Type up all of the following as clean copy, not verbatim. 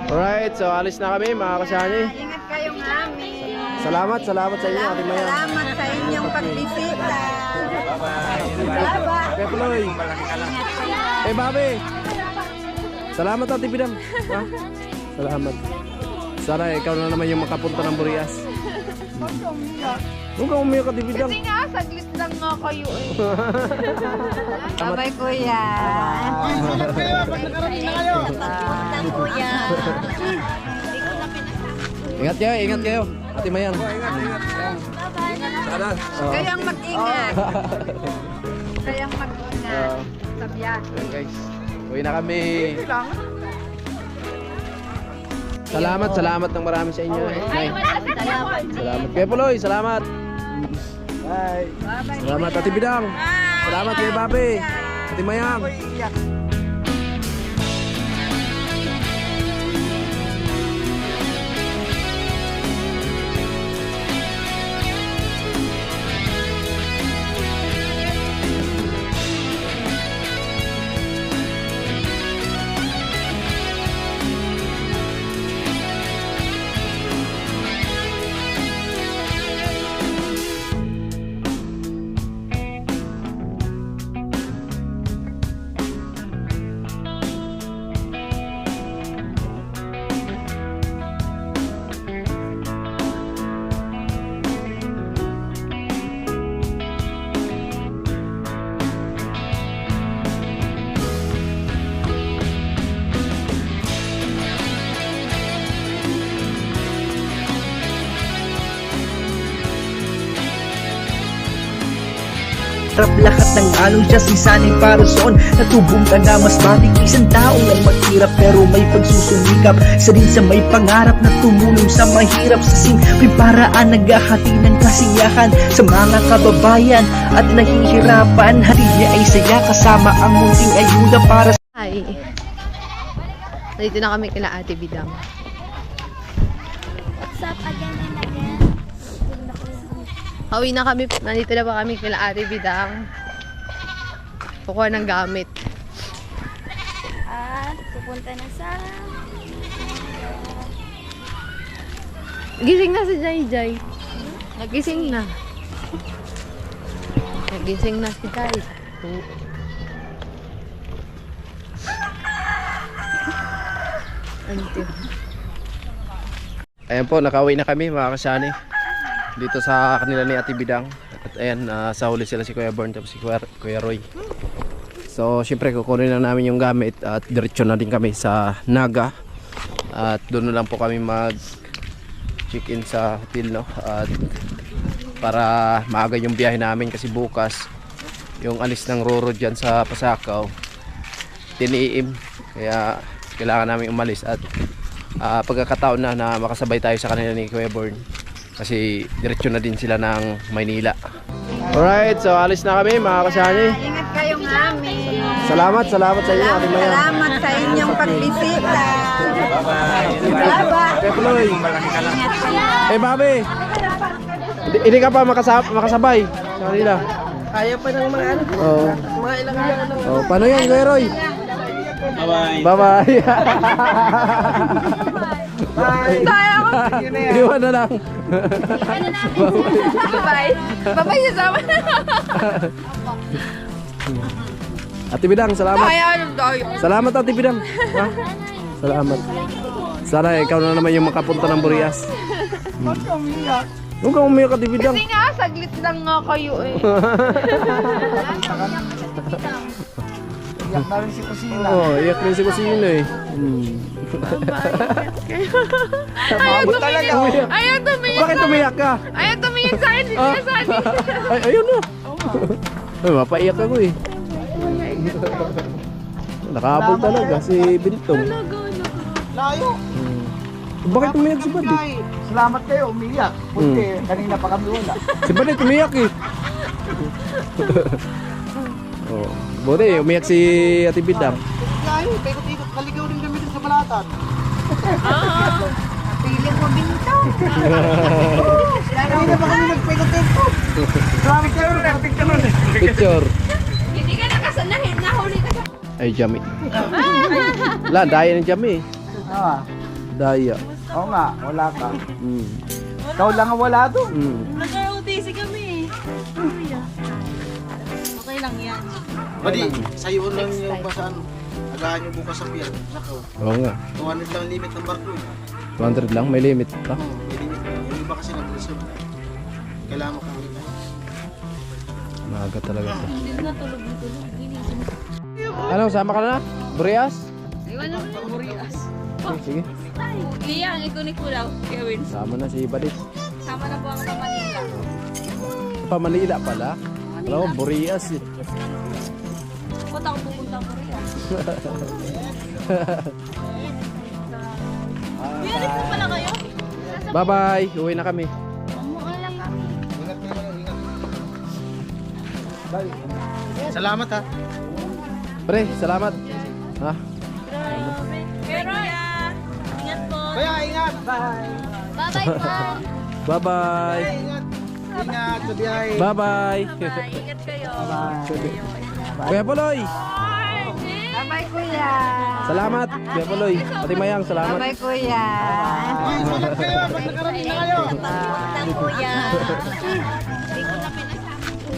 Alright, so alis na kami mga kasani. Ingat kayo mami. Salamat sa inyo, Ate Maya. Salamat sa inyong pagbisita. Kay Ploy. Eh, Babe. Salamat, Ate Bidang. Ha? Salamat. Sana ikaw na naman yung makapunta ng Burias. Huwag kang umiyak, Ate Bidang. Kasi nga, saglit lang nga kayo eh. Bye-bye kuya. Salamat kayo, pag nakarating na kayo. Salamat kuya. Ingat kayo. Ate Mayang. Sana. Kayang mag-ingat. Kayang mag-ingat. Sa biyahe. Ayan, guys. Uwi na kami. Salamat ng marami sa inyo. Salamat. Kay Puloy, salamat. Bye. Salamat, Ate Bidang. Salamat kay Babe. Ate Mayang. Harap lahat ng along siya sisaning parason. Natubong ka na mas matig isang taong ang maghirap pero may pagsusumikap. Isa din sa may pangarap na tumulong sa mahirap. Sa simpleng paraan naghahati ng kasiyahan sa mga kababayan at nahihirapan. Hati niya ay saya kasama ang munting ayuda para sa... Hi. Dito na kami kila Ate Bidang. What's up again and again? Hawi na kami. Nandito na pa kami kila Ate Bidang. Kukuha ng gamit. At pupunta na sa... Gising na si Jai Jai. Nagising na. Nagising na si Jai. Ayan po, nakauwi na kami mga kasani. Dito sa kanila ni Ate Bidang. At ayan, sa huli sila si Kuya Born tapos si Kuya Roy. So, syempre kukunin na namin yung gamit at diretso na din kami sa Naga. At doon na lang po kami mag check-in sa hotel, no? At para maaga yung biyahe namin kasi bukas yung alis ng Roro dyan sa Pasakaw 10 AM. Kaya kailangan namin umalis at pagkakataon na makasabay tayo sa kanila ni Kuya Born kasi diretso na din sila ng Maynila. Alright, so alis na kami mga kasani. Ingat kayo mami. Salamat sa inyo, Ate Maya. Salamat sa inyong pagbisita. Bye-bye. Kay Ploy. Eh, Babe. Hindi ka pa makasabay sa kanila. Kaya pa ng mga ano, Oo. mga ilang araw lang. Oh, paano yan, Kuya Roy? Bye-bye. Bye-bye. Bye. Yun na yan. Iwan na lang. Bye-bye. Bye-bye sa sama. Ate Bidang, salamat. Ayan, tayo. Salamat, Ate Bidang. Ha? Salamat. Sana ikaw na naman yung makapunta ng Burias. Huwag kang umiyak, Ate Bidang. Kasi nga, saglit lang nga kayo eh. Iyak na rin si Kusina. Oo, iyak rin si Kusina eh. Ayaw talaga. tumingin. Ayaw tumingin. Bakit umiyak ka? Ayaw tumingin sa akin. Hindi na sa akin. Ay, ayun na. Ay, mapaiyak ako eh. Nakahabol talaga si Bintong. Layo. Bakit umiyak si Badit? Salamat kayo, umiyak. Buti, kanina pa kami wala. Si Badit umiyak eh. Oh, buti umiyak si Ate Bidang. Layo, ikot-ikot, kaligaw rin kami dun sa balatan. Piling mo Bintong. Kanina pa kami nagpikot-ikot. Salamat kayo, nagpikot nun eh. Picture. Hindi ka nakasanahin. Nahuli ka sa... Ay, Jami. Wala, daya ng Jami. Ah, Daya. Oo nga, wala ka. Mm. Ikaw lang ang wala doon. Mm. Nag-OTC kami. Okay lang yan. Badi, sa'yo lang yung basa ano. Agahan nyo bukas sa pier. Nako, Oo nga. 200 lang limit ng barko eh. 200 lang, may limit pa. Oo, may limit lang. Yung iba kasi nag-reserve na. Kailangan mo kang limit. Maaga talaga to. Hindi na tulog na tulog. Ano, sama ka na? Burias? Iwan naman yung Burias. Sige. Liya, ang ikaw ni Kulaw. Kevin. Sama na si Badit. Sama na po ang sa Manila. Pa Manila pala. Alam mo, Burias eh. Ba't ako pupunta ko rin? Biyalis na pala kayo? Bye-bye. Uwi na kami. Salamat ha. Pre, salamat. Ha? Pero, ingat po. Kaya ingat. Bye-bye po. Bye-bye. Ingat. Ingat sa biyahe. Bye-bye. Ingat kayo. Kuya Puloy. Bye-bye, kuya. Salamat. Kuya Puloy. Pati Mayang, salamat. Bye-bye, kuya. Ay, sulat kayo. Pag nakarating na kayo. Ang kuya.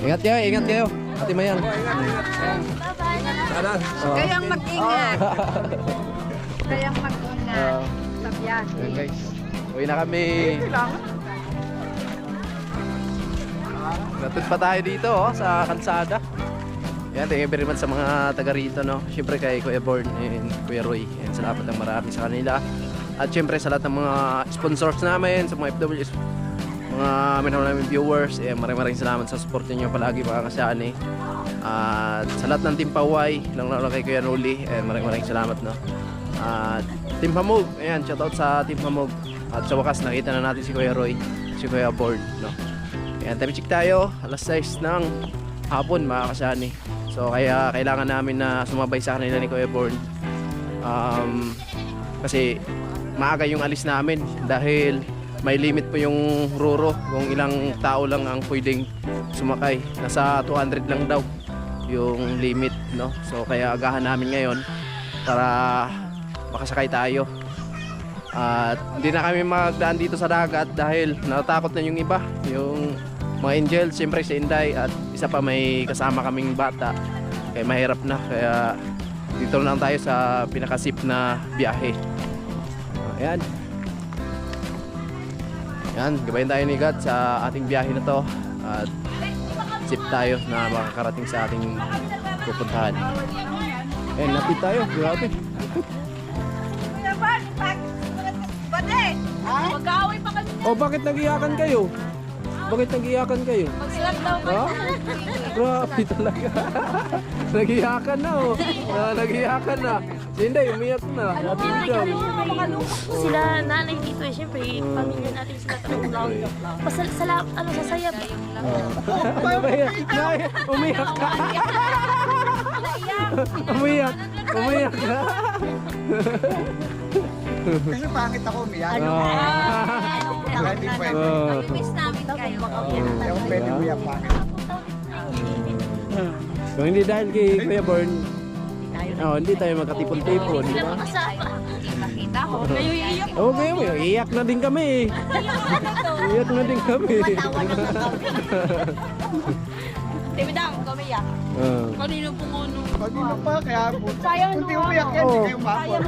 Ingat kayo, ingat kayo. Pati Mayang. Sana. Kayang mag-ingat. Kayang mag-ingat. Sa biyahe. Ayan guys. Uwi na kami. Natod pa tayo dito sa kalsada. Yan, thank you very much sa mga taga rito, no. Siyempre kay Kuya Born and Kuya Roy. Yan, salamat ng marami sa kanila. At siyempre sa lahat ng mga sponsors namin, sa mga FWs, mga minahal namin viewers, maraming salamat sa support niyo palagi mga kasani. At sa lahat ng Team Paway, lang kay Kuya Noli, maraming salamat, no. At Team Hamog, ayan, shoutout sa Team Hamog. At sa wakas nakita na natin si Kuya Roy, si Kuya Born, no. Ayan, time check tayo, alas 6 ng hapon mga kasani. So kaya kailangan namin na sumabay sa kanila ni Kuya Born. Kasi maaga yung alis namin dahil may limit po yung ruro kung ilang tao lang ang pwedeng sumakay. Nasa 200 lang daw yung limit, no. So kaya agahan namin ngayon para makasakay tayo. At hindi na kami magdaan dito sa dagat dahil natatakot na yung iba, yung mga angel, siyempre si Inday at isa pa may kasama kaming bata. Kaya mahirap na, kaya dito lang tayo sa pinakasip na biyahe. Ayan. Ayan, gabayin tayo ni God sa ating biyahe na to. At sip tayo na makakarating sa ating pupuntahan. Ayan, lapit tayo, grabe. Mag-aaway pa kami. Oh, bakit nag-iyakan kayo? Bakit nag-iyakan kayo? Mag-ilag daw ba? Ha? Grabe talaga. Nag-iyakan na oh. Nag-iyakan na. Si Inday, umiyak na. Nabibigyan. Sila nanay dito eh, syempre pamilya natin sila tulong. Sasaya. Ano ba yan? Umiyak ka. Umiyak. Umiyak ka. Kasi pangit ako umiyak. Hindi pwede. Miss namin kayo. Hindi ako pwede umiyak pangit. Kung hindi dahil kay Kuya Born, hindi tayo magkatipon-tipon, di ba? Makita ko. Kayo iiyak. Okay, iyak na din kami. Iyak na din kami. Tibidang, kumiyak. Kanino pong ano? Kanino pa, kaya Sayang kunti luha. umiyak yan, hindi kayo mapor.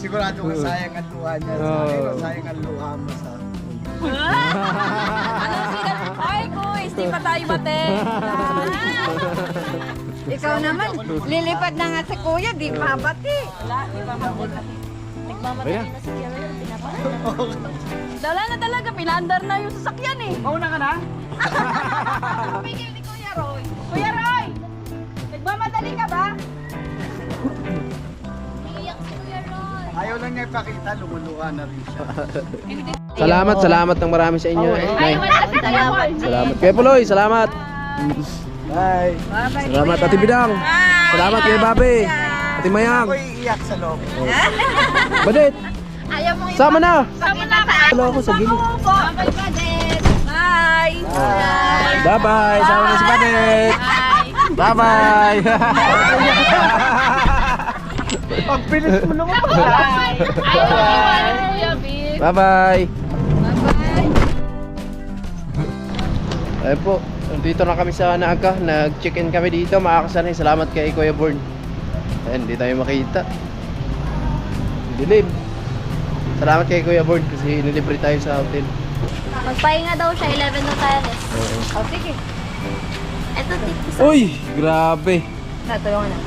Sigurado ka sayang ang luha niya sa akin, o sayang ang luha mo sa akin. Ano sila? Ay, kuy, hindi pa tayo bate. Ikaw naman, lilipad na nga si kuya, di mabati. Wala, di ba mabati? Nagmamatay Ayan. na si Kiara yung pinapakain. Dala na talaga, pinandar na yung sasakyan eh. Mauna ka na? Tumigil ni Kuya Roy. Kuya Roy! Nagmamadali ka ba? Iiyak si Kuya Ron. Ayaw lang niya ipakita, lumuluha na rin siya. Salamat ng marami sa inyo. Nay. Salamat. Salamat. Kuya Puloy, salamat. Bye! Salamat Ate Bidang. Salamat kay Babe. Ate Mayang. Ako'y iiyak sa loob. Badit. Ayaw mo Sama na. Sama na ka. Wala ako sa gilid. Bye, Badet. Bye! Bye-bye. Sama na si Badit. Bye-bye. Ang bilis mo naman. Bye-bye. Ayun po, dito na kami sa Naga. Nag-check-in kami dito, mga kasanay. Salamat kay Kuya Born. Ayun, hindi tayo makita. Dilim. Salamat kay Kuya Born kasi nilibre tayo sa hotel. Magpahinga daw siya, 11 na tayo. Oh, sige. Ito, tito. Uy, grabe. Natulungan na.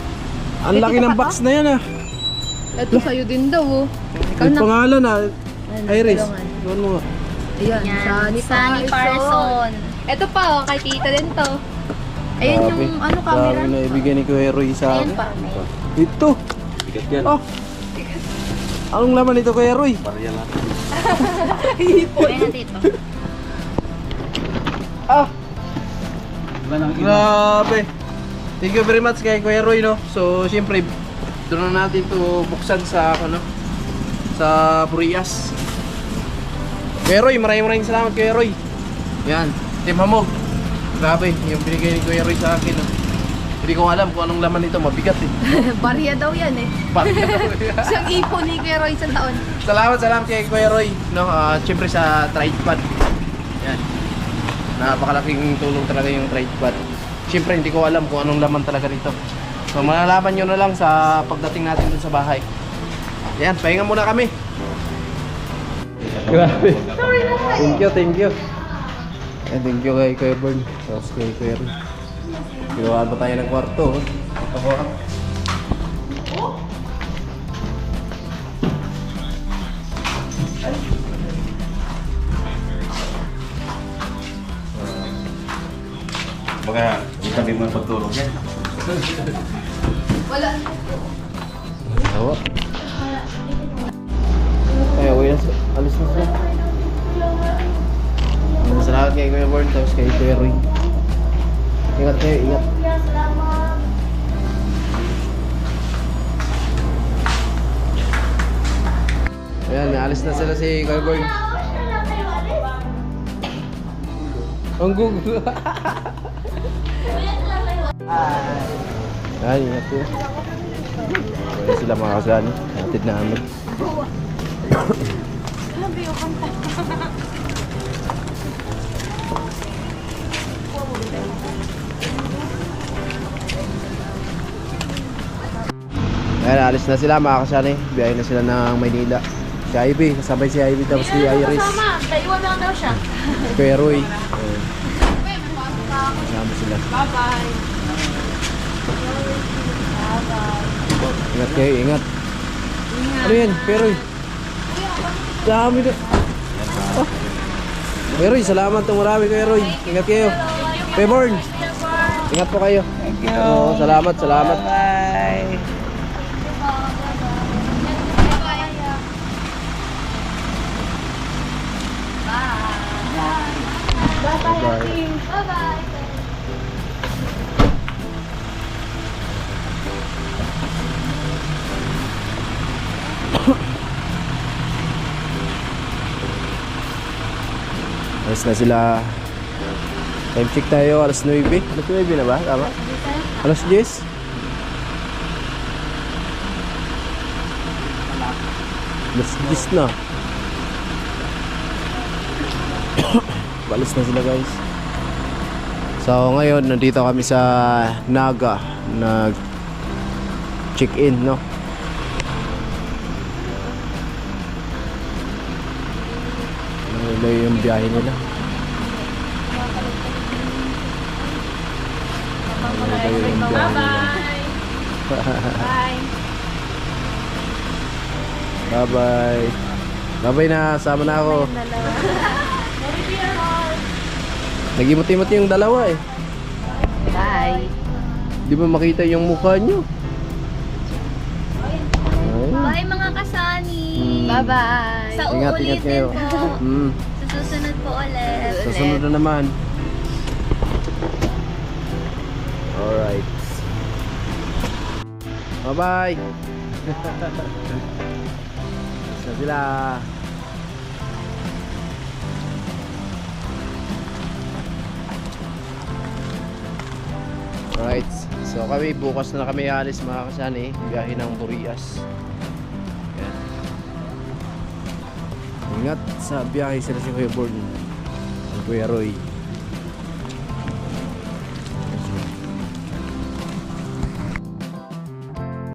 Ang laki ng box na yan ah. Ito sa'yo din daw, oh. Ikaw May na. pangalan ah. Ayun, Iris. tulungan. Doon mo nga. Ayan, Yan, Sunny Sunny Parson. Ito pa, oh, kay tita din to. Ayun Grabe. yung ano, camera. Grabe na ibigay ni Kuya Roy sa Ayan akin. pa, may. Ito. Bigat yan. Oh. Anong laman nito Kuya Roy? Ayan na, tito. Ah. Grabe. Thank you very much kay Kuya Roy, no. So, siyempre doon na natin to buksan sa ano sa Purias. Kuya Roy, maraming salamat Kuya Roy. Yan, Team Hamog. Grabe, yung binigay ni Kuya Roy sa akin. No? Hindi ko alam kung anong laman nito, mabigat eh. Barya daw yan eh. Isang ipon ni Kuya Roy isang taon. Salamat kay Kuya Roy, no. Siyempre sa tripod. Yan. Napakalaking tulong talaga yung tripod. Siyempre hindi ko alam kung anong laman talaga nito. So malalaman nyo na lang sa pagdating natin dun sa bahay. Yan, pahinga muna kami. Grabe. Thank you. And thank you kay Kuya Bern. Tapos kay Kuya Roy. Gawaan pa tayo ng kwarto. Ako. Baka itabi mo ang pagtulog yan. Wala. Awa. Ay, uwi na sila. Alis na sila. Salamat kay Kuya Born, tapos kay Kuya Roy. Ingat kayo, ingat. Ayan, naalis na sila si Kuya Born. Ang gugulo. Ay, ingat po. Wala sila mga kasani. Hatid namin. Ayan, alis na sila mga kasani. Biyahe na sila ng Maynila. Si Ivy, kasabay si Ivy tapos si Iris. Tama, naiwan lang daw siya. Kuya Roy. Ayan. Kasama sila. Bye-bye. Ingat kayo, ingat. Ano yan, Kuya Roy? Dami na. Oh. Kuya Roy, salamat ng marami Kuya Roy. Ingat kayo. Kuya Born. Ingat po kayo. Thank you. Salamat. Bye. Bye. Alas na sila. Time check tayo, alas 9. Alas 9 na ba? Tama? Alas 10? Alas 10 na. Balis na sila guys. So ngayon, nandito kami sa Naga. Nag-check-in, no? Nalayo yung biyahe nila. Nalayo yung biyahe nila. Bye-bye. Bye-bye na, sama na ako. Nagimot-imot yung dalawa eh. Bye. Di ba makita yung mukha nyo? Bye mga kasani. Bye-bye. Sa Ingat uulitin kayo. po. Mm. Sa susunod po ulit. Sa sunod na naman. Alright. Bye-bye. Isa sila. Alright. Alright, so kami bukas na kami alis mga kasani, biyahe ng Burias. Ayan. Ingat sa biyahe sila si Kuya Born, ang Kuya Roy.